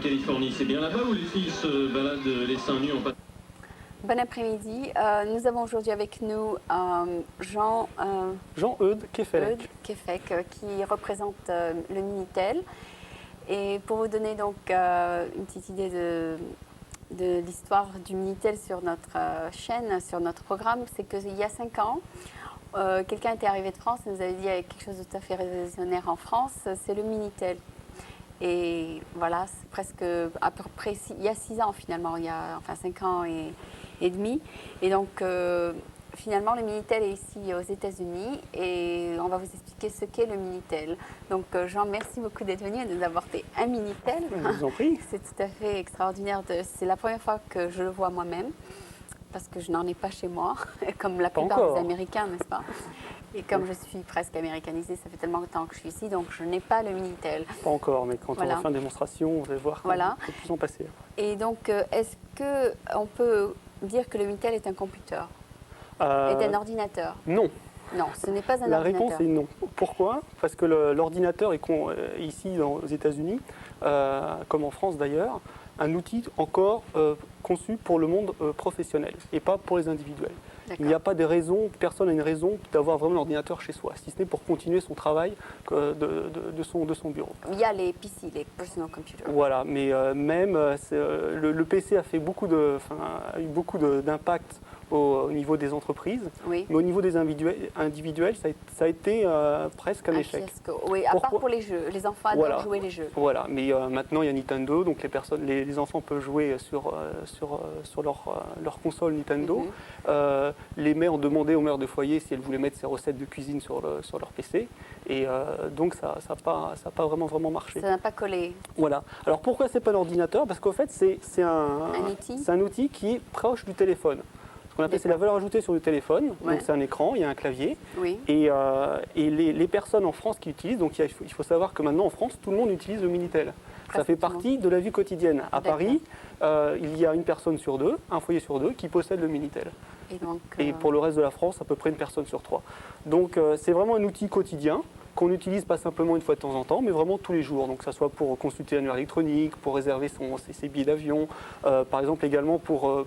Californie, c'est bien là-bas où les filles se baladent les seins nus en pas. Bon après-midi. Nous avons aujourd'hui avec nous Jean-Eudes Kefelec, qui représente le Minitel. Et pour vous donner donc une petite idée de l'histoire du Minitel sur notre chaîne, sur notre programme, c'est qu'il y a 5 ans, quelqu'un était arrivé de France et nous avait dit qu'il y avait quelque chose de tout à fait révolutionnaire en France, c'est le Minitel. Et voilà, c'est presque à peu près, il y a 6 ans finalement, il y a enfin 5 ans et demi. Et donc finalement le Minitel est ici aux États-Unis et on va vous expliquer ce qu'est le Minitel. Donc Jean, merci beaucoup d'être venu et de nous apporter un Minitel. Je vous en prie. C'est tout à fait extraordinaire. C'est la première fois que je le vois moi-même parce que je n'en ai pas chez moi, comme la plupart des Américains, n'est-ce pas? Et comme je suis presque américanisée, ça fait tellement longtemps que je suis ici, donc je n'ai pas le Minitel. Pas encore, mais quand on va faire une démonstration, on va voir comment les choses sont passées. Et donc, est-ce qu'on peut dire que le Minitel est un computer, est un ordinateur? Non. Non, ce n'est pas un La ordinateur. réponse est non. Pourquoi? Parce que l'ordinateur est ici aux États-Unis, comme en France d'ailleurs, un outil encore conçu pour le monde professionnel et pas pour les individuels. Il n'y a pas de raison, personne n'a une raison d'avoir vraiment l'ordinateur chez soi, si ce n'est pour continuer son travail de son bureau. Il y a les PC, les personal computers. Voilà, mais même le PC a eu beaucoup d'impact au niveau des entreprises, mais au niveau des individuels, ça a été presque un échec. Fiasco. Oui, à part pour les jeux, les enfants adorent jouer les jeux. Voilà, mais maintenant il y a Nintendo, donc les enfants peuvent jouer sur leur console Nintendo. Les mères ont demandé aux mères de foyer si elles voulaient mettre ces recettes de cuisine sur leur PC, et donc ça n'a pas vraiment marché. Ça n'a pas collé. Voilà. Alors pourquoi c'est pas un ordinateur? Parce qu'en fait c'est un outil qui est proche du téléphone. Ce qu'on appelle, c'est la valeur ajoutée sur le téléphone. Donc c'est un écran, il y a un clavier. Oui. Et les personnes en France qui l'utilisent, donc il faut savoir que maintenant en France, tout le monde utilise le Minitel. Ça fait partie de la vie quotidienne. À Paris, il y a une personne sur deux, un foyer sur deux, qui possède le Minitel. Et pour le reste de la France, à peu près une personne sur 3. Donc c'est vraiment un outil quotidien qu'on n'utilise pas simplement une fois de temps en temps, mais vraiment tous les jours. Donc que ce soit pour consulter l'annuaire électronique, pour réserver ses billets d'avion, par exemple également pour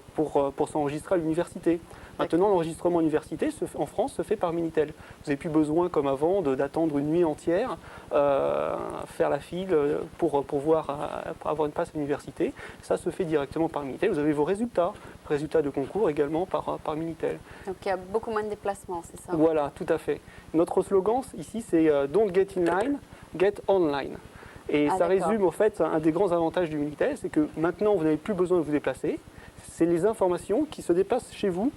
s'enregistrer à l'université. Maintenant, l'enregistrement à l'université en France se fait par Minitel. Vous n'avez plus besoin, comme avant, d'attendre une nuit entière, faire la file pour avoir une place à l'université. Ça se fait directement par Minitel. Vous avez vos résultats de concours également par Minitel. Donc il y a beaucoup moins de déplacements, c'est ça? Voilà, tout à fait. Notre slogan ici, c'est Don't get in line, get online. Et ça résume au fait un des grands avantages du Minitel, c'est que maintenant vous n'avez plus besoin de vous déplacer. C'est les informations qui se déplacent chez vous.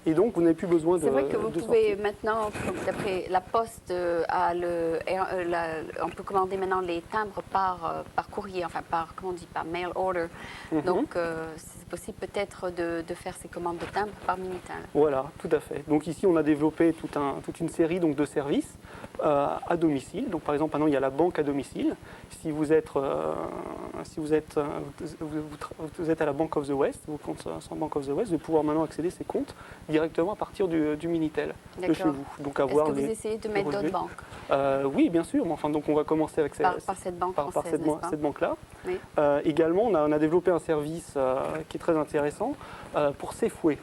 Et donc, vous n'avez plus besoin de. C'est vrai que vous pouvez maintenant, d'après la Poste, on peut commander maintenant les timbres par courrier, enfin par mail order. Donc, c'est possible peut-être de faire ces commandes de timbres par Minitel. Voilà, tout à fait. Donc ici, on a développé toute une série de services à domicile. Donc, par exemple, maintenant, il y a la banque à domicile. Si vous êtes à la Bank of the West, vos comptes sont Bank of the West, vous allez pouvoir maintenant accéder à ces comptes directement à partir du Minitel de chez vous. Donc avoir Est-ce que vous essayez de mettre d'autres banques? Oui, bien sûr. Enfin, donc on va commencer avec cette banque cette banque-là. Oui. Également, on a développé un service qui est très intéressant pour Safeway.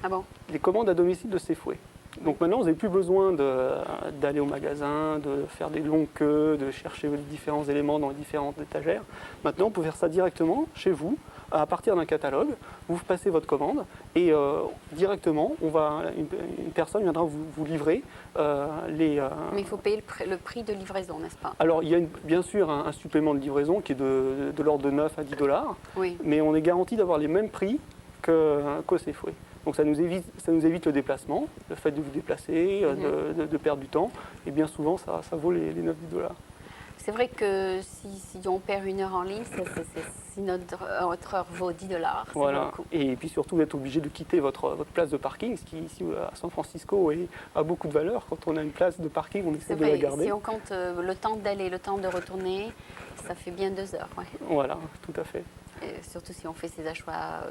Ah bon? Les commandes à domicile de Safeway. Donc maintenant, vous n'avez plus besoin d'aller au magasin, de faire des longues queues, de chercher les différents éléments dans les différentes étagères. Maintenant, vous pouvez faire ça directement chez vous, à partir d'un catalogue. Vous passez votre commande et directement, une personne viendra vous livrer les... Mais il faut payer le prix de livraison, n'est-ce pas? Alors, il y a bien sûr un supplément de livraison qui est de l'ordre de 9 à 10 $, oui. Mais on est garanti d'avoir les mêmes prix qu'au Safeway. Donc ça nous évite le déplacement, le fait de vous déplacer, de perdre du temps. Et bien souvent, ça vaut les 9-10 $. C'est vrai que si on perd 1 heure en ligne, si notre heure vaut 10 $. Voilà. Et puis surtout, vous êtes obligé de quitter votre place de parking, ce qui ici à San Francisco a beaucoup de valeur. Quand on a une place de parking, on essaie de la garder. Si on compte le temps d'aller, le temps de retourner, ça fait bien 2 heures. Ouais. Voilà, tout à fait. Et surtout si on fait ses achats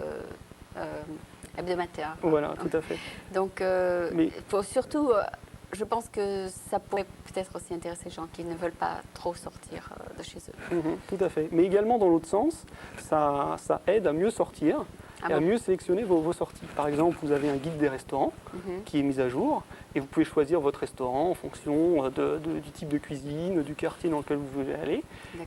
hebdomadaires. Voilà, tout à fait. Donc, surtout, je pense que ça pourrait peut-être aussi intéresser les gens qui ne veulent pas trop sortir de chez eux. Tout à fait. Mais également dans l'autre sens, ça aide à mieux sortir et à mieux sélectionner vos sorties. Par exemple, vous avez un guide des restaurants qui est mis à jour et vous pouvez choisir votre restaurant en fonction du type de cuisine, du quartier dans lequel vous voulez aller.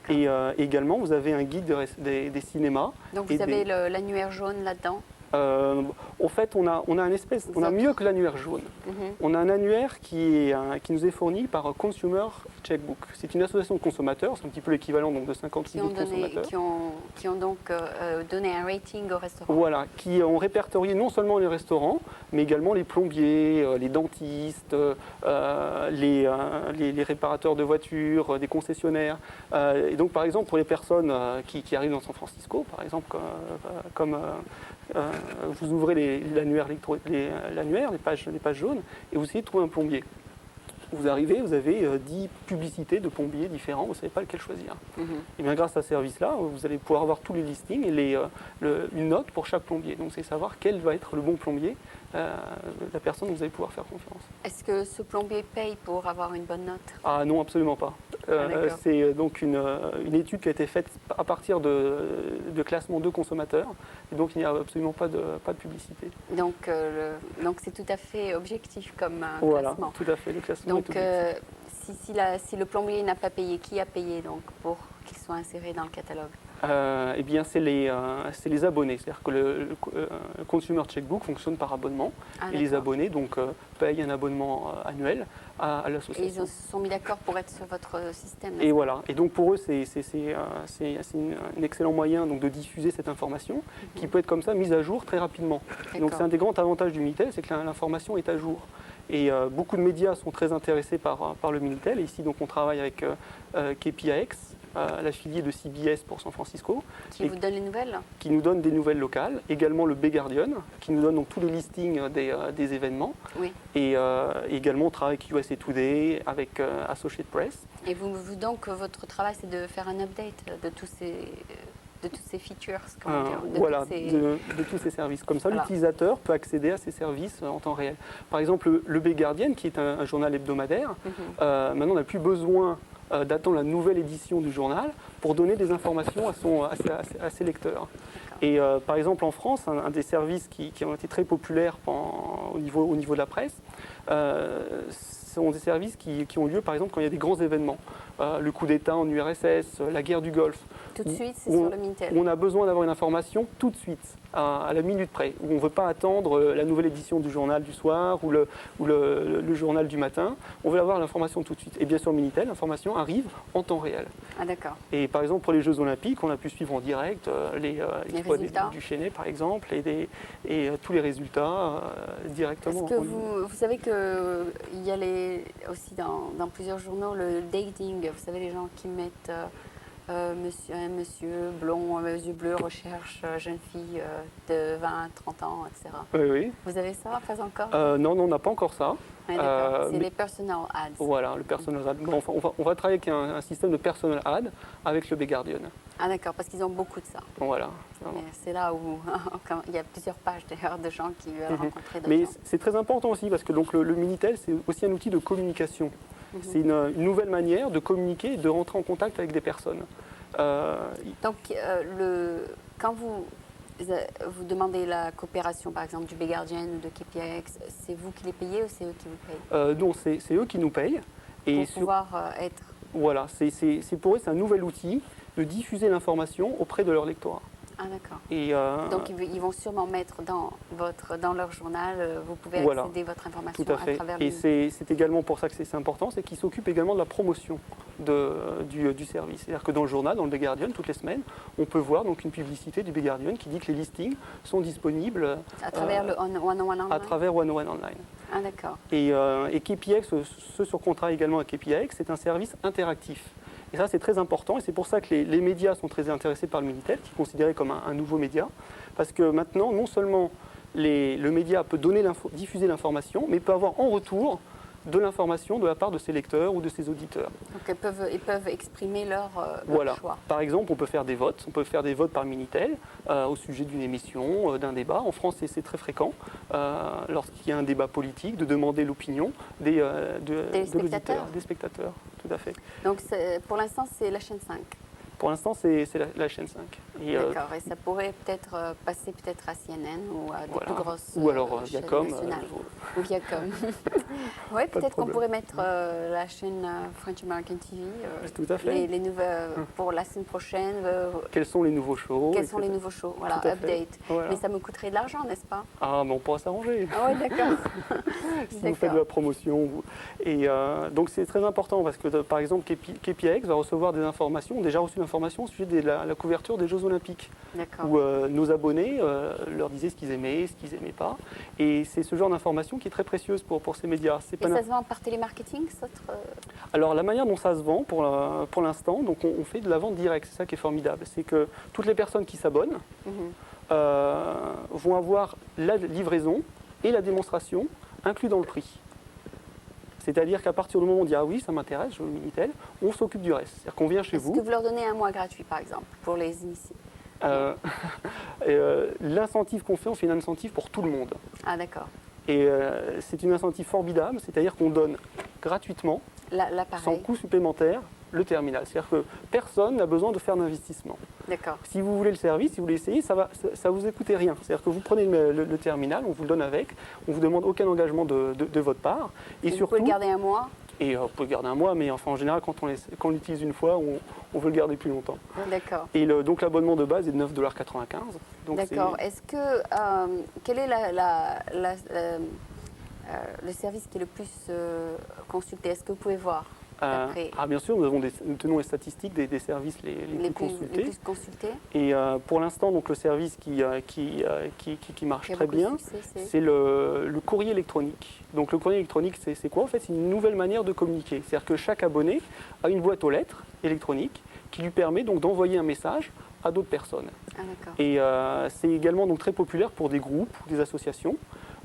Et également, vous avez un guide des cinémas. Donc vous avez l'annuaire jaune là-dedans? Au fait, on a mieux que l'annuaire jaune. On a un annuaire qui nous est fourni par Consumer Checkbook. C'est une association de consommateurs, c'est un petit peu l'équivalent de 50 millions de consommateurs. Qui ont donc donné un rating au restaurant. Voilà, qui ont répertorié non seulement les restaurants, mais également les plombiers, les dentistes, les réparateurs de voitures, des concessionnaires. Et donc, par exemple, pour les personnes qui arrivent dans San Francisco, par exemple, comme vous ouvrez l'annuaire, les pages jaunes, et vous essayez de trouver un plombier. Vous arrivez, vous avez 10 publicités de plombiers différents, vous ne savez pas lequel choisir. Et bien grâce à ce service-là, vous allez pouvoir avoir tous les listings et une note pour chaque plombier. Donc c'est savoir quel va être le bon plombier, la personne dont vous allez pouvoir faire confiance. Est-ce que ce plombier paye pour avoir une bonne note? Ah non, absolument pas. C'est donc une étude qui a été faite à partir de classements de consommateurs, et donc il n'y a absolument pas de publicité. Donc c'est tout à fait objectif comme voilà, classement. Tout à fait, le classement donc, est objectif. Si le plombier n'a pas payé, qui a payé donc pour qu'il soit inséré dans le catalogue? Eh bien, c'est les abonnés. C'est-à-dire que le Consumer Checkbook fonctionne par abonnement. Et les abonnés donc, payent un abonnement annuel à l'association. Et ils se sont mis d'accord pour être sur votre système. Et voilà. Et donc pour eux, c'est un excellent moyen donc, de diffuser cette information qui peut être comme ça mise à jour très rapidement. Donc c'est un des grands avantages du Minitel, c'est que l'information est à jour. Et beaucoup de médias sont très intéressés par le Minitel. Et ici, donc, on travaille avec KPIX, l'affilié de CBS pour San Francisco. Qui vous donne les nouvelles? Qui nous donne des nouvelles locales. Également le Bay Guardian, qui nous donne donc tous les listings des événements. Oui. Et également, on travaille avec USA Today, avec Associated Press. Et donc, votre travail, c'est de faire un update de tous ces features, de tous ces services. Comme ça, l'utilisateur peut accéder à ces services en temps réel. Par exemple, le Bay Guardian, qui est un journal hebdomadaire, maintenant, on n'a plus besoin d'attendre la nouvelle édition du journal pour donner des informations à ses lecteurs. Et par exemple, en France, un des services qui ont été très populaires au niveau de la presse, sont des services qui ont lieu, par exemple, quand il y a des grands événements. Le coup d'État en URSS, la guerre du Golfe. Tout de suite, c'est sur le Minitel. On a besoin d'avoir une information tout de suite, à la minute près. Où on ne veut pas attendre la nouvelle édition du journal du soir ou le journal du matin. On veut avoir l'information tout de suite. Et bien sûr, Minitel, l'information arrive en temps réel. Ah d'accord. Et par exemple, pour les Jeux Olympiques, on a pu suivre en direct les résultats du Chênay, par exemple, et tous les résultats directement. Est-ce que vous savez qu'il y a aussi dans plusieurs journaux le dating, vous savez, les gens qui mettent monsieur blond, yeux bleus, recherche jeune fille de 20, 30 ans, etc. Oui. Vous avez ça? Pas encore? Non, on n'a pas encore ça. C'est les personal ads. Voilà, le personal ad. Enfin, on va travailler avec un système de personal ad avec le Bay Guardian. Ah d'accord, parce qu'ils ont beaucoup de ça. Voilà. C'est là où il y a plusieurs pages d'ailleurs de gens qui veulent rencontrer d'autres Mais gens. c'est très important aussi parce que donc, le Minitel, c'est aussi un outil de communication. C'est une nouvelle manière de communiquer et de rentrer en contact avec des personnes. Donc, quand vous demandez la coopération, par exemple, du Bay Guardian ou de KPIX, c'est vous qui les payez ou c'est eux qui vous payent? Non, c'est eux qui nous payent. Pour pouvoir être... Voilà, pour eux, c'est un nouvel outil de diffuser l'information auprès de leur lectorat. Ah d'accord. Et donc ils vont sûrement mettre dans leur journal, vous pouvez accéder à votre information tout à fait. Travers et c'est également pour ça que c'est important, c'est qu'ils s'occupent également de la promotion du service. C'est-à-dire que dans le journal, dans le Bay Guardian, toutes les semaines, on peut voir donc une publicité du Bay Guardian qui dit que les listings sont disponibles à travers le 101 Online. À travers 101 Online. Ah d'accord. Et KPIX, ce sur quoi on travaille également avec KPIX, c'est un service interactif. Et ça, c'est très important, et c'est pour ça que les médias sont très intéressés par le Minitel, qui est considéré comme un nouveau média, parce que maintenant, non seulement le média peut diffuser l'information, mais peut avoir en retour de l'information de la part de ses lecteurs ou de ses auditeurs. Donc ils peuvent exprimer leur choix. Par exemple, on peut faire des votes. On peut faire des votes par Minitel au sujet d'une émission, d'un débat. En France, c'est très fréquent, lorsqu'il y a un débat politique, de demander l'opinion de l'auditeur, des spectateurs. tout à fait. Donc pour l'instant, c'est la chaîne 5. Pour l'instant, c'est la chaîne 5. D'accord, et ça pourrait peut-être passer peut-être à CNN ou à des voilà. plus grosses Ou alors chaînes Viacom. nationales. Ou Viacom. Oui, peut-être qu'on pourrait mettre la chaîne French American TV, tout à fait. les nouvelles, pour la semaine prochaine. Quels sont les nouveaux shows? Quels sont les nouveaux shows? Voilà, Tout à fait. update. Voilà. Mais ça me coûterait de l'argent, n'est-ce pas? Ah, mais on pourra s'arranger. Ah oui, d'accord. Si vous faites de la promotion. Et donc c'est très important parce que par exemple KPIX va recevoir des informations, ont déjà reçu l'information au sujet de la couverture des Jeux Olympiques. D'accord. Où nos abonnés leur disaient ce qu'ils aimaient, ce qu'ils n'aimaient pas. Et c'est ce genre d'information qui est très précieuse pour ces médias. Et ça se vend par télémarketing, Alors la manière dont ça se vend pour l'instant, donc on fait de la vente directe, c'est ça qui est formidable. C'est que toutes les personnes qui s'abonnent vont avoir la livraison et la démonstration inclus dans le prix. C'est-à-dire qu'à partir du moment où on dit « Ah oui, ça m'intéresse, je veux le Minitel », on s'occupe du reste. C'est-à-dire qu'on vient chez vous. Est-ce que vous leur donnez un mois gratuit, par exemple, pour les initiés? L'incentive qu'on fait, on fait une incentive pour tout le monde. Ah d'accord. Et c'est une incentive formidable, c'est-à-dire qu'on donne gratuitement, sans coût supplémentaire, le terminal. C'est-à-dire que personne n'a besoin de faire d'investissement. D'accord. Si vous voulez le service, si vous voulez essayer, ça ne vous coûte rien. C'est-à-dire que vous prenez le terminal, on vous le donne avec, on ne vous demande aucun engagement de votre part. Et surtout, vous pouvez le garder un mois? Et vous pouvez le garder un mois, mais enfin, en général, quand on l'utilise une fois, on veut le garder plus longtemps. D'accord. Et donc l'abonnement de base est de 9,95 $. D'accord. Est-ce que quel est le service qui est le plus consulté? Est-ce que vous pouvez voir? Bien sûr, nous tenons les statistiques des services les plus consultés. Et pour l'instant, donc le service qui marche très bien, c'est le courrier électronique. Donc le courrier électronique, c'est quoi? En fait, c'est une nouvelle manière de communiquer. C'est-à-dire que chaque abonné a une boîte aux lettres électronique qui lui permet donc d'envoyer un message à d'autres personnes. Et c'est également donc très populaire pour des groupes, des associations,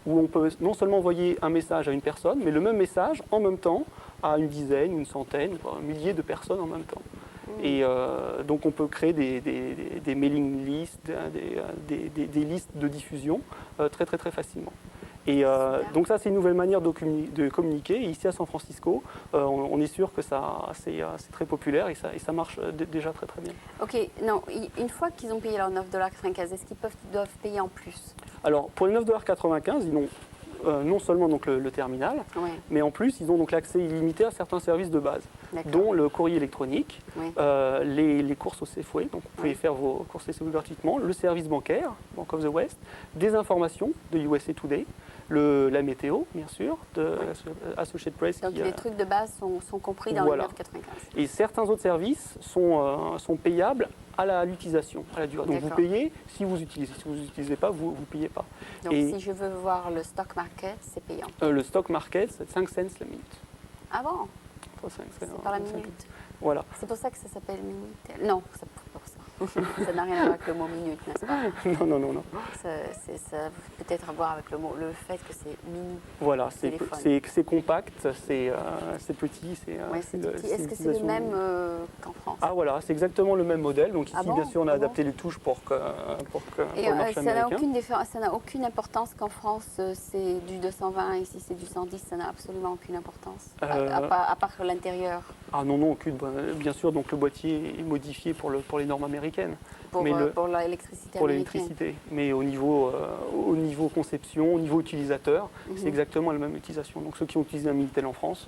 où on peut non seulement envoyer un message à une personne, mais le même message en même temps à une dizaine, une centaine, un millier de personnes en même temps. Et donc on peut créer des mailing lists, des listes de diffusion très très très facilement. Et donc ça c'est une nouvelle manière de communiquer. Et ici à San Francisco, on est sûr que c'est très populaire et ça marche déjà très très bien. Ok, non, une fois qu'ils ont payé leurs 9,95 $, est-ce qu'ils doivent payer en plus? Alors pour les 9,95 $, ils n'ont non seulement donc le terminal, mais en plus ils ont donc l'accès illimité à certains services de base, dont le courrier électronique, les courses au Safeway, donc vous pouvez faire vos courses au Safeway gratuitement, le service bancaire, Bank of the West, des informations de USA Today, la météo, bien sûr, de Associated Press. Donc les trucs de base sont compris dans le 9,95 $. Et certains autres services sont payables à l'utilisation, à la durée. Donc vous payez si vous utilisez. Si vous n'utilisez pas, vous ne payez pas. Donc si je veux voir le stock market, c'est payant? Le stock market, c'est 5 cents la minute. Ah bon? C'est par la minute. Voilà. C'est pour ça que ça s'appelle Minitel. Non, c'est pas pour ça. Ça n'a rien à voir avec le mot minute, n'est-ce pas? Non. Ça peut-être à voir avec le fait que c'est mini. Voilà, c'est compact, c'est petit. Est-ce que c'est le même qu'en France? Ah voilà, c'est exactement le même modèle. Donc ici, bien sûr, on a adapté les touches pour que et le marché américain. Ça n'a aucune importance qu'en France, c'est du 220, ici c'est du 110, ça n'a absolument aucune importance, à part l'intérieur. Ah non, aucune. Bien sûr, donc le boîtier est modifié pour les normes américaines. Pour l'électricité américaine. L'électricité. Mais au niveau conception, au niveau utilisateur, c'est exactement la même utilisation. Donc ceux qui ont utilisé un Minitel en France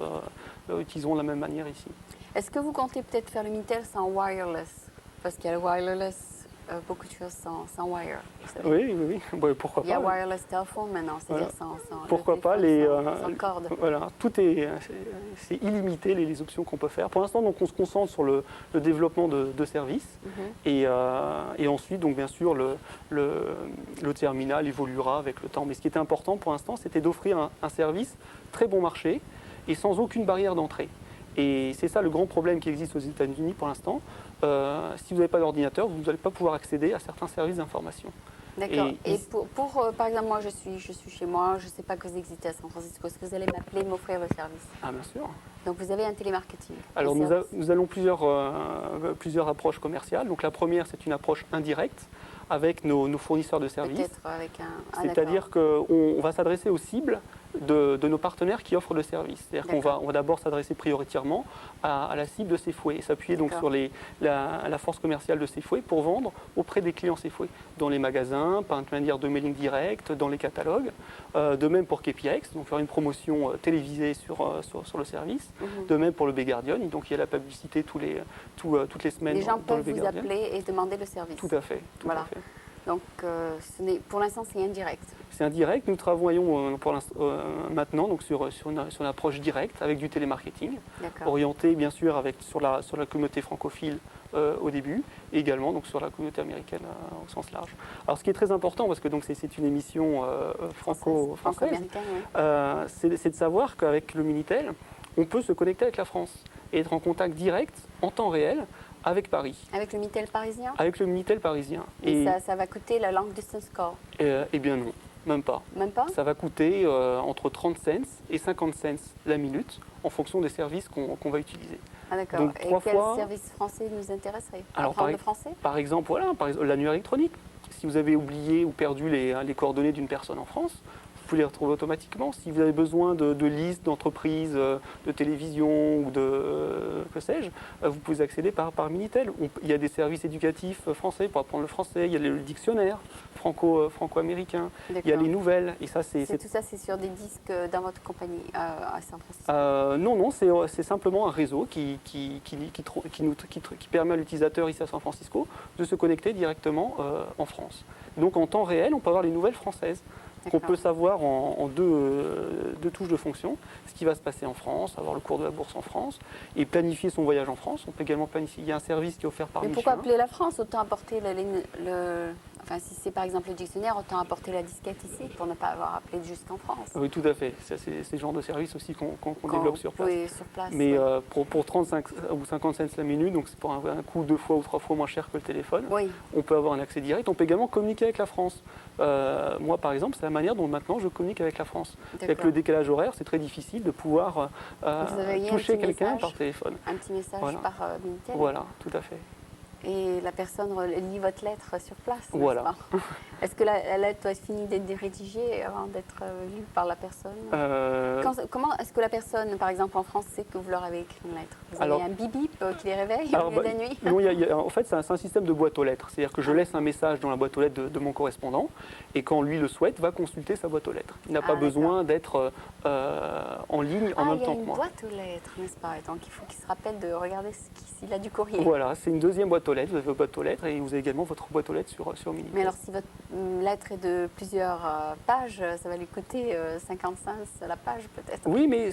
utiliseront de la même manière ici. Est-ce que vous comptez peut-être faire le Minitel sans wireless? Parce qu'il y a le wireless, beaucoup de choses sans wire. Oui. Pourquoi pas. Il y a wireless téléphone maintenant, c'est-à-dire sans pourquoi pas sans corde. Voilà, c'est illimité les options qu'on peut faire. Pour l'instant, donc on se concentre sur le développement de services et ensuite, donc bien sûr, le terminal évoluera avec le temps. Mais ce qui était important pour l'instant, c'était d'offrir un service très bon marché et sans aucune barrière d'entrée. Et c'est ça le grand problème qui existe aux États-Unis pour l'instant. Si vous n'avez pas d'ordinateur, vous n'allez pas pouvoir accéder à certains services d'information. D'accord. Et par exemple, moi, je suis chez moi, je ne sais pas que vous existez à San Francisco. Est-ce que vous allez m'appeler, m'offrir le service? Ah, bien sûr. Donc, vous avez un télémarketing? Alors, nous allons plusieurs approches commerciales. Donc, la première, c'est une approche indirecte avec nos fournisseurs de services. Peut-être avec un... C'est-à-dire qu'on va s'adresser aux cibles de nos partenaires qui offrent le service. C'est-à-dire qu'on va d'abord s'adresser prioritairement à la cible de Safeway et s'appuyer donc sur la force commerciale de Safeway pour vendre auprès des clients Safeway, dans les magasins, par une manière de mailing direct, dans les catalogues. De même pour KPIX, donc faire une promotion télévisée sur le service. De même pour le Bay Guardian, donc il y a la publicité toutes les semaines. Les gens dans le peuvent Bay vous Guardian. appeler et demander le service. Tout à fait. Voilà. À fait. Donc pour l'instant c'est indirect. C'est indirect. Nous travaillons maintenant donc sur une approche directe avec du télémarketing, orienté bien sûr sur la communauté francophile au début, et également donc, sur la communauté américaine au sens large. Alors ce qui est très important, parce que c'est une émission franco-française, c'est de savoir qu'avec le Minitel, on peut se connecter avec la France et être en contact direct, en temps réel, avec Paris. Avec le Minitel parisien? Avec le Minitel parisien. Et ça va coûter la long distance call? Eh bien non, même pas. Même pas? Ça va coûter entre 30 cents et 50 cents la minute, en fonction des services qu'on va utiliser. Ah d'accord. Donc, et quel service français nous intéresserait? Apprendre le français? Par exemple, l'annuaire électronique. Si vous avez oublié ou perdu les coordonnées d'une personne en France, vous pouvez les retrouver automatiquement. Si vous avez besoin de listes d'entreprises, de télévision ou que sais-je, vous pouvez accéder par Minitel. Il y a des services éducatifs français pour apprendre le français, il y a le dictionnaire franco-américain, il y a les nouvelles. Et ça, tout ça, c'est sur des disques dans votre compagnie à San Francisco? Non, c'est simplement un réseau qui permet à l'utilisateur ici à San Francisco de se connecter directement en France. Donc en temps réel, on peut avoir les nouvelles françaises. Qu'on peut savoir en deux touches de fonction, ce qui va se passer en France, avoir le cours de la bourse en France, et planifier son voyage en France. On peut également planifier. Il y a un service qui est offert par Michelin. Mais pourquoi appeler la France? Autant apporter Enfin, si c'est par exemple le dictionnaire, autant apporter la disquette ici pour ne pas avoir appelé jusqu'en France. Oui, tout à fait. C'est ce genre de service aussi qu'on développe sur place. Oui, sur place. Mais pour 35 ou 50 cents la minute, donc c'est pour un coût 2 fois ou 3 fois moins cher que le téléphone, on peut avoir un accès direct. On peut également communiquer avec la France. Moi, par exemple, c'est la manière dont maintenant je communique avec la France. Avec le décalage horaire, c'est très difficile de pouvoir toucher quelqu'un par téléphone. Un petit message par Minitel? Voilà, tout à fait. Et la personne lit votre lettre sur place. Voilà. Est-ce que la lettre doit être finie d'être rédigée avant d'être lue par la personne? Comment est-ce que la personne, par exemple en France, sait que vous leur avez écrit une lettre? Vous avez un bip-bip qui les réveille au milieu de la nuit? Non, en fait, c'est un système de boîte aux lettres. C'est-à-dire que je laisse un message dans la boîte aux lettres de mon correspondant et quand lui le souhaite, va consulter sa boîte aux lettres. Il n'a pas besoin d'être en ligne en même temps que moi. Il y a une boîte aux lettres, n'est-ce pas? Donc il faut qu'il se rappelle de regarder s'il a du courrier. Voilà, c'est une deuxième boîte aux lettres. Vous avez votre boîte aux lettres et vous avez également votre boîte aux lettres sur Minitel. Mais alors si votre lettre est de plusieurs pages, ça va lui coûter 50 cents la page peut-être? Oui, mais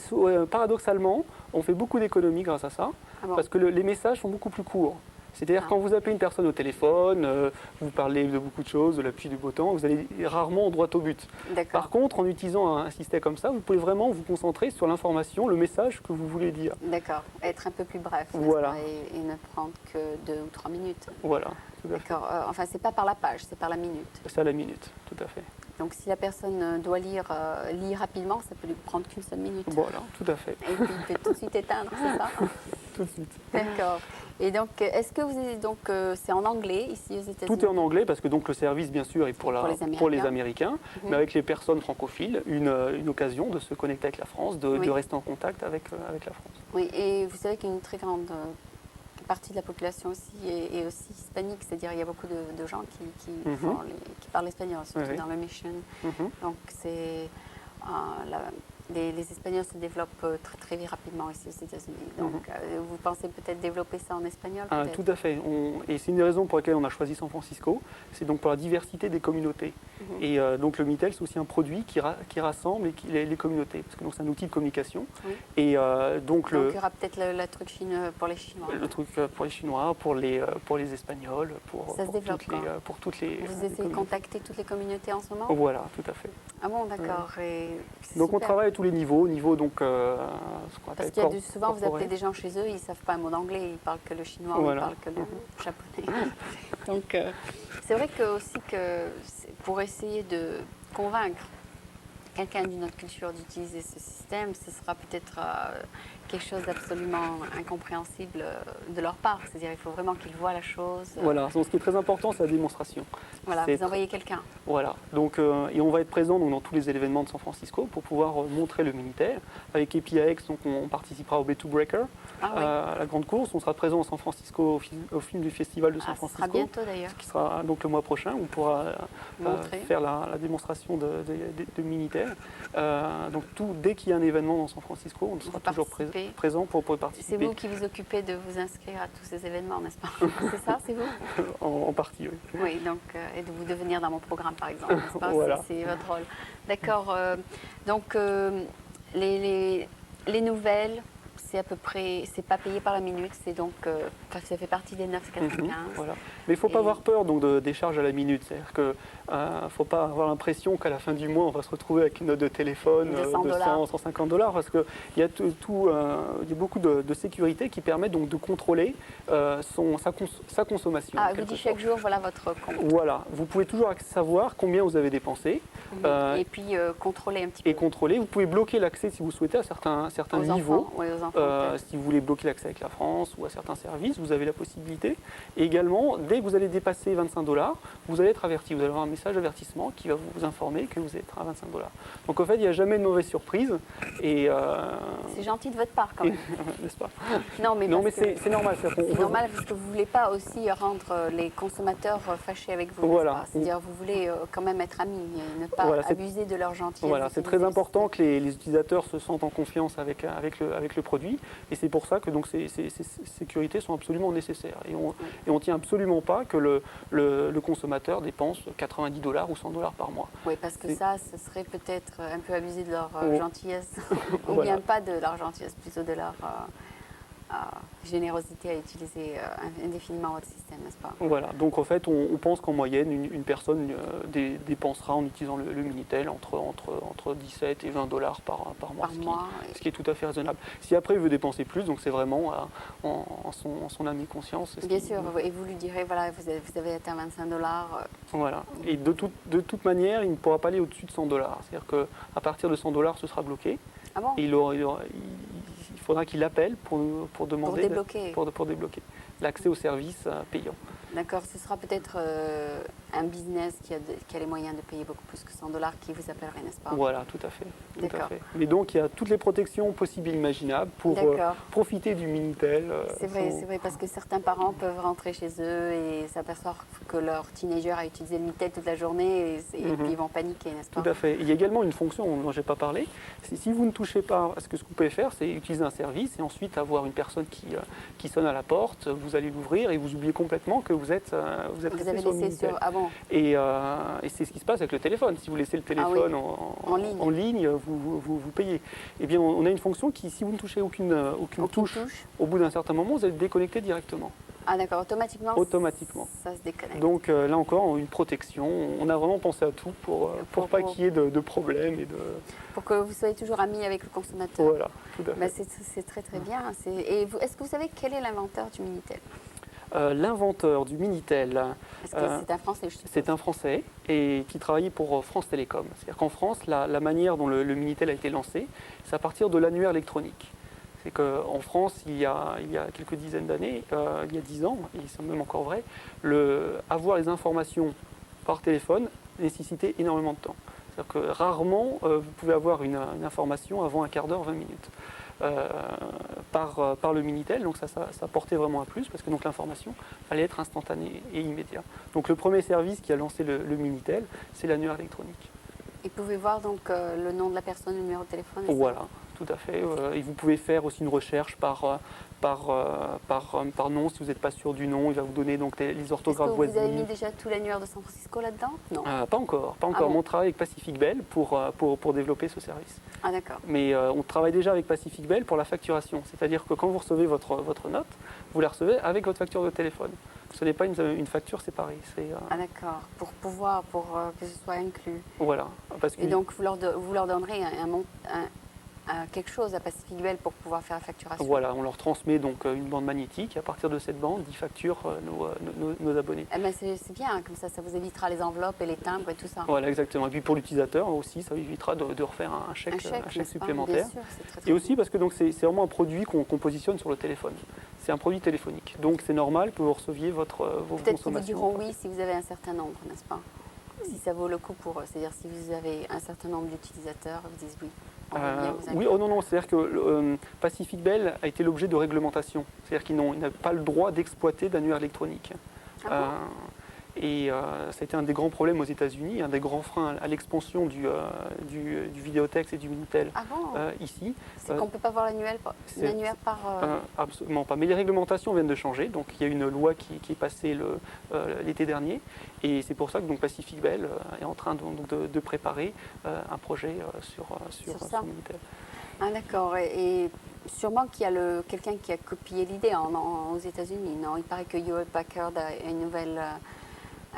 paradoxalement, on fait beaucoup d'économies grâce à ça, parce que les messages sont beaucoup plus courts. C'est-à-dire quand vous appelez une personne au téléphone, vous parlez de beaucoup de choses, de la pluie, du beau temps, vous allez rarement droit au but. Par contre, en utilisant un système comme ça, vous pouvez vraiment vous concentrer sur l'information, le message que vous voulez dire. D'accord, être un peu plus bref. Voilà. Et ne prendre que 2 ou 3 minutes. Voilà. D'accord. Enfin, c'est pas par la page, c'est par la minute. C'est à la minute, tout à fait. Donc si la personne doit lire rapidement, ça peut lui prendre qu'une seule minute. Voilà, tout à fait. Et puis il peut tout de suite éteindre, c'est ça? Tout de suite. D'accord. Et donc, est-ce que c'est en anglais ici aux États-Unis? Tout est en anglais parce que donc le service bien sûr est pour les Américains, mais avec les personnes francophiles, une occasion de se connecter avec la France, de rester en contact avec la France. Oui, et vous savez qu'une très grande partie de la population aussi est aussi hispanique, c'est-à-dire il y a beaucoup de gens qui parlent espagnol, surtout dans le Mission. Donc c'est les Espagnols se développent très, très rapidement ici aux États-Unis. Donc, vous pensez peut-être développer ça en espagnol? Tout à fait. Et c'est une des raisons pour lesquelles on a choisi San Francisco. C'est donc pour la diversité des communautés. Et donc le Minitel, c'est aussi un produit qui rassemble les communautés. Parce que c'est un outil de communication. Et donc il y aura peut-être le truc pour les Chinois. Le truc pour les Chinois, pour les Espagnols, ça se développe pour toutes les. Vous essayez de contacter toutes les communautés en ce moment? Voilà, tout à fait. Ah bon, d'accord. Donc on travaille à tous les niveaux, donc ce qu'on appelle. Parce qu'il y a souvent vous appelez des gens chez eux, ils ne savent pas un mot d'anglais, ils parlent que le chinois, ou ils parlent que le japonais. Donc c'est vrai que pour essayer de convaincre quelqu'un d'une autre culture d'utiliser ce système, système, ce sera peut-être quelque chose d'absolument incompréhensible de leur part. C'est-à-dire il faut vraiment qu'ils voient la chose. Voilà, donc ce qui est très important, c'est la démonstration. Voilà, C'est vous envoyez quelqu'un. Voilà, donc, et on va être présent donc, dans tous les événements de San Francisco pour pouvoir montrer le Minitel. Avec APIX, donc, on participera au B2 Breaker, à la grande course. On sera présent à San Francisco au film du festival de San Francisco. Ce sera bientôt d'ailleurs. Qui sera donc le mois prochain, où on pourra faire la démonstration de Minitel. Donc dès qu'il y a un événement dans San Francisco, on sera toujours présent pour participer. C'est vous qui vous occupez de vous inscrire à tous ces événements, n'est-ce pas? C'est ça, c'est vous? En partie, oui. Oui, donc, et de vous devenir dans mon programme, par exemple, n'est-ce pas? Voilà. C'est votre rôle. D'accord. Donc, les nouvelles, c'est à peu près, c'est pas payé par la minute, c'est donc, ça fait partie des 9,95. Voilà. Mais il ne faut pas avoir peur donc, des charges à la minute. C'est-à-dire qu'il ne faut pas avoir l'impression qu'à la fin du mois, on va se retrouver avec une note de téléphone de 100, 150 $, parce qu'il y a y a beaucoup de sécurité qui permet donc de contrôler sa consommation. Ah, vous dites chaque jour, voilà votre compte. Voilà. Vous pouvez toujours savoir combien vous avez dépensé. Et puis contrôler un petit peu. Et contrôler. Vous pouvez bloquer l'accès si vous souhaitez à certains niveaux. Enfants, aux enfants, si vous voulez bloquer l'accès avec la France ou à certains services, vous avez la possibilité. Et également, dès que vous allez dépasser 25 $, vous allez être averti. Vous allez avoir un message d'avertissement qui va vous informer que vous êtes à 25 $. Donc en fait, il n'y a jamais de mauvaise surprise. C'est gentil de votre part quand même. N'est-ce pas? Non, mais c'est normal. C'est normal parce que vous ne voulez pas aussi rendre les consommateurs fâchés avec vous. Voilà. C'est-à-dire vous voulez quand même être amis et ne pas abuser de leur gentillesse. Voilà, c'est très important que les utilisateurs se sentent en confiance avec le produit. Et c'est pour ça que donc, ces sécurités sont absolument nécessaires. Et on ne tient absolument pas que le consommateur dépense 90 $ ou 100 $ par mois. Oui, parce que ça, ce serait peut-être un peu abusé de leur gentillesse. Ou Voilà. bien pas de leur gentillesse, plutôt de leur générosité à utiliser indéfiniment votre système, n'est-ce pas? Voilà, donc en fait, on pense qu'en moyenne, une personne dépensera en utilisant le Minitel entre 17 et 20 $ par mois, ce qui est tout à fait raisonnable. Si après il veut dépenser plus, donc c'est vraiment en son âme et conscience. Bien sûr, et vous lui direz, voilà, vous avez atteint 25 $. Voilà, et de toute manière, il ne pourra pas aller au-dessus de 100 $. C'est-à-dire qu'à partir de 100 $, ce sera bloqué. Ah bon? Et il faudra qu'il appelle pour demander pour débloquer l'accès au service payant. D'accord, ce sera peut-être un business qui a les moyens de payer beaucoup plus que 100 $ qui vous appellerait, n'est-ce pas? Voilà, tout à fait. Mais donc il y a toutes les protections possibles et imaginables pour profiter du Minitel. C'est vrai, parce que certains parents peuvent rentrer chez eux et s'apercevoir que leur teenager a utilisé le Minitel toute la journée et puis ils vont paniquer, n'est-ce pas? Tout à fait. Il y a également une fonction dont je n'ai pas parlé. Si vous ne touchez pas, ce que vous pouvez faire, c'est utiliser un service et ensuite avoir une personne qui sonne à la porte, vous allez l'ouvrir et vous oubliez complètement que vous êtes avez laissé sur... Ah bon? Et c'est ce qui se passe avec le téléphone. Si vous laissez le téléphone en ligne, vous payez. Eh bien, on a une fonction qui, si vous ne touchez aucune touche, au bout d'un certain moment, vous êtes déconnecté directement. Ah d'accord, automatiquement. Ça se déconnecte. Donc là encore, une protection. On a vraiment pensé à tout pour pas qu'il y ait de problèmes. Pour que vous soyez toujours amis avec le consommateur. Voilà, tout à fait. C'est très très bien. Est-ce que vous savez quel est l'inventeur du Minitel? L'inventeur du Minitel, c'est un Français, je suppose. C'est un Français et qui travaillait pour France Télécom. C'est-à-dire qu'en France, la manière dont le Minitel a été lancé, c'est à partir de l'annuaire électronique. C'est qu'en France, il y a quelques dizaines d'années, il y a 10 ans, et c'est même encore vrai, avoir les informations par téléphone nécessitait énormément de temps. C'est-à-dire que rarement, vous pouvez avoir une information avant un quart d'heure, 20 minutes. Par le Minitel, donc ça portait vraiment un plus parce que l'information allait être instantanée et immédiate. Donc le premier service qui a lancé le Minitel, c'est l'annuaire électronique. Et vous pouvez voir donc le nom de la personne, le numéro de téléphone? Voilà, tout à fait. Et vous pouvez faire aussi une recherche par nom, si vous n'êtes pas sûr du nom, il va vous donner donc les orthographes voisines. Vous avez mis déjà tout l'annuaire de San Francisco là-dedans? Non. Pas encore. Ah bon? On travaille avec Pacific Bell pour développer ce service. Ah d'accord. Mais on travaille déjà avec Pacific Bell pour la facturation. C'est-à-dire que quand vous recevez votre note, vous la recevez avec votre facture de téléphone. Ce n'est pas une facture séparée. Ah d'accord, pour que ce soit inclus. Voilà. Et donc vous leur donnerez quelque chose à Pacific Bell pour pouvoir faire la facturation. Voilà, on leur transmet donc une bande magnétique. À partir de cette bande, ils facturent nos abonnés. Eh ben c'est bien, comme ça vous évitera les enveloppes et les timbres et tout ça. Voilà, exactement. Et puis pour l'utilisateur aussi, ça évitera de refaire un chèque n'est-ce pas? supplémentaire. Bien sûr, c'est très, très Et aussi bien. parce que donc c'est vraiment un produit qu'on positionne sur le téléphone. C'est un produit téléphonique. Donc c'est normal que vous receviez vos Peut-être qu'ils vous consommations. diront oui si vous avez un certain nombre, n'est-ce pas? Si ça vaut le coup pour eux. C'est-à-dire si vous avez un certain nombre d'utilisateurs, ils disent oui. On veut bien vous Oui, inclure. oh non, c'est-à-dire que Pacific Bell a été l'objet de réglementation. C'est-à-dire qu'ils n'ont pas le droit d'exploiter d'annuaire électronique. Ah Ça a été un des grands problèmes aux États-Unis, un des grands freins à l'expansion du Vidéotex et du Minitel Ah bon? ici. C'est qu'on ne peut pas voir l'annuaire par... Absolument pas. Mais les réglementations viennent de changer. Donc il y a une loi qui est passée l'été dernier. Et c'est pour ça que donc, Pacific Bell est en train de préparer un projet sur ça. Minitel. Ah d'accord. Et sûrement qu'il y a quelqu'un qui a copié l'idée aux États-Unis. Non, il paraît que Hewlett Packard a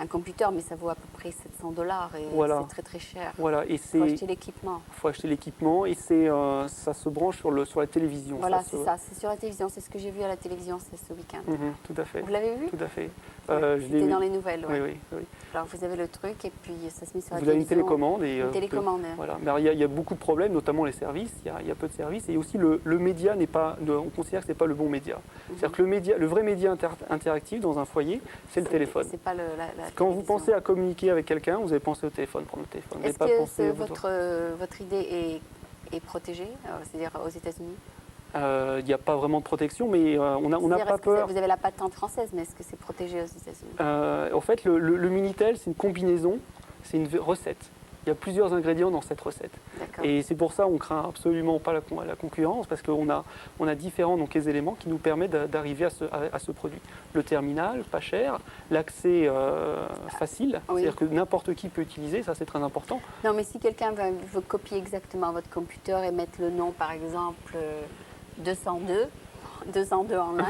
un computer, mais ça vaut à peu près $700 et Voilà. c'est très très cher. Voilà, et Il faut acheter l'équipement. faut acheter l'équipement et ça se branche sur la télévision. Voilà, c'est ça. C'est sur la télévision. C'est ce que j'ai vu à la télévision ce week-end. Tout à fait. Vous l'avez vu? Tout à fait. Ouais, Je l'ai c'était vu. dans les nouvelles. Ouais. Oui. Alors vous avez le truc et puis ça se met sur la Vous avez télévision. une télécommande. Et, Une télécommande. voilà. Mais il y a beaucoup de problèmes, notamment les services. Il y a peu de services. Et aussi, le média n'est pas. On considère que ce n'est pas le bon média. C'est-à-dire que le vrai média interactif dans un foyer, c'est le téléphone. C'est pas la Quand vous télévision. pensez à communiquer avec quelqu'un, vous avez pensé au téléphone, prendre le téléphone. Vous Est-ce n'avez pas que pensé votre idée est protégée, c'est-à-dire aux États-Unis? il n'y a pas vraiment de protection, mais on n'a C'est-à-dire, pas est-ce que peur. vous avez la patente française, mais est-ce que c'est protégé aux États-Unis? En fait, le Minitel, c'est une combinaison, c'est une recette. Il y a plusieurs ingrédients dans cette recette. D'accord. Et c'est pour ça qu'on ne craint absolument pas la concurrence, parce qu'on a différents les éléments qui nous permettent d'arriver à ce produit. Le terminal, pas cher, l'accès facile, Oui. c'est-à-dire que n'importe qui peut utiliser, ça c'est très important. Non, mais si quelqu'un veut copier exactement votre computer et mettre le nom, par exemple, 202 en ligne,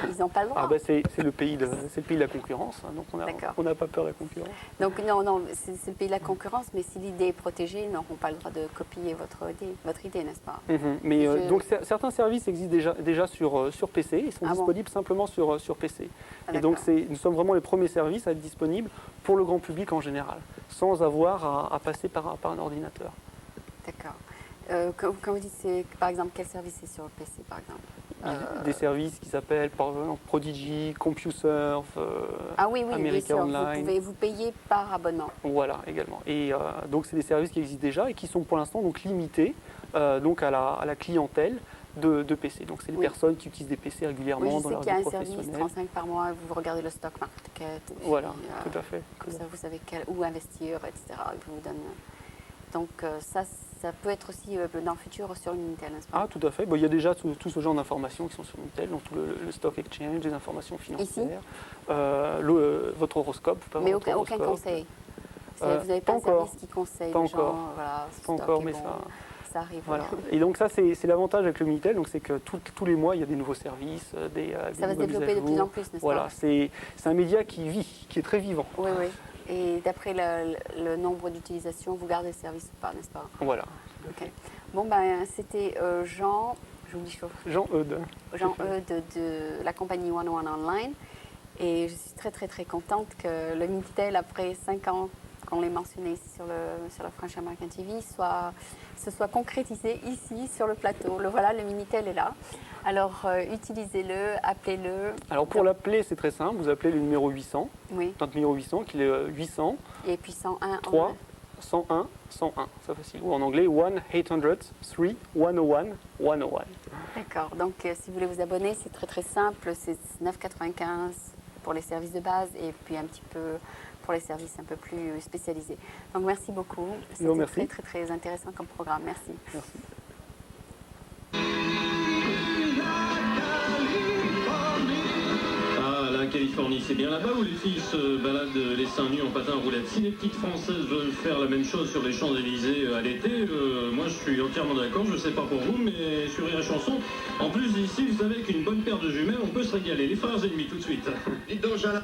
ils n'ont pas le droit. Ah ben c'est le pays de la concurrence, hein, donc D'accord. on n'a pas peur de la concurrence. Donc non, c'est le pays de la concurrence, mais si l'idée est protégée, ils n'auront pas le droit de copier votre idée, n'est-ce pas? Mais donc certains services existent déjà sur PC, ils sont Ah bon? disponibles simplement sur PC. Ah, Et donc d'accord. nous sommes vraiment les premiers services à être disponibles pour le grand public en général, sans avoir à passer par un ordinateur. D'accord. Quand vous dites, par exemple, quel service est sur le PC, par exemple? Des services qui s'appellent par exemple Prodigy, CompuServe, Ah oui, bien America sûr, Online. vous payez par abonnement. Voilà, également. Et donc c'est des services qui existent déjà et qui sont pour l'instant donc limités donc à la clientèle de PC. Donc c'est les Oui. personnes qui utilisent des PC régulièrement Oui, je dans sais leur qu'il y a vie un service professionnelle. 35 par mois, vous regardez le stock market. Et puis, Voilà, tout à fait. Comme ça, vous savez où investir, etc. Et puis vous donne... Donc ça peut être aussi dans le futur sur le Minitel, n'est-ce pas? Ah, tout à fait. Bon, il y a déjà tout ce genre d'informations qui sont sur Minitel, donc tout le stock exchange, les informations financières, votre horoscope. Vous pouvez Mais avoir votre aucun horoscope. conseil. Vous Pas n'avez pas un encore. service qui conseille Pas les encore. gens, voilà, ce Pas stock encore, est mais bon, ça arrive. Voilà. Et donc ça, c'est l'avantage avec le Minitel, donc c'est que tous les mois, il y a des nouveaux services, des Ça va se nouvelles développer mises à de plus jour. en plus, n'est-ce Voilà, pas? c'est un média qui vit, qui est très vivant. Oui. Et d'après le nombre d'utilisations, vous gardez le service ou pas, n'est-ce pas? Voilà. Ok. Bon, ben, c'était Jean, je vous dis Jean-Eudes. Jean-Eudes de la compagnie 101 Online. Et je suis très, très, très contente que le Minitel, après 5 ans qu'on l'ait mentionné ici sur la French American TV, se soit concrétisé ici sur le plateau. Voilà, le Minitel est là. Alors, utilisez-le, appelez-le. Alors pour l'appeler, c'est très simple, vous appelez le numéro 800, Oui, notre numéro 800, qui est 800 et puis 101. 3 101 101, c'est facile. Ou en anglais, 1-800-3-101-101. D'accord. Donc, si vous voulez vous abonner, c'est très, très simple. C'est 9,95 pour les services de base et puis un petit peu pour les services un peu plus spécialisés. Donc, merci beaucoup. C'était merci. très, très, très intéressant comme programme. Merci. Merci. Ah, la Californie, c'est bien là-bas où les filles se baladent les seins nus en patin à roulettes. Si les petites Françaises veulent faire la même chose sur les Champs-Élysées à l'été, moi je suis entièrement d'accord, je sais pas pour vous, mais sur Rire et Chanson, en plus ici, vous savez qu'une bonne paire de jumelles, on peut se régaler. Les frères ennemis tout de suite. Dites donc, Jeanne.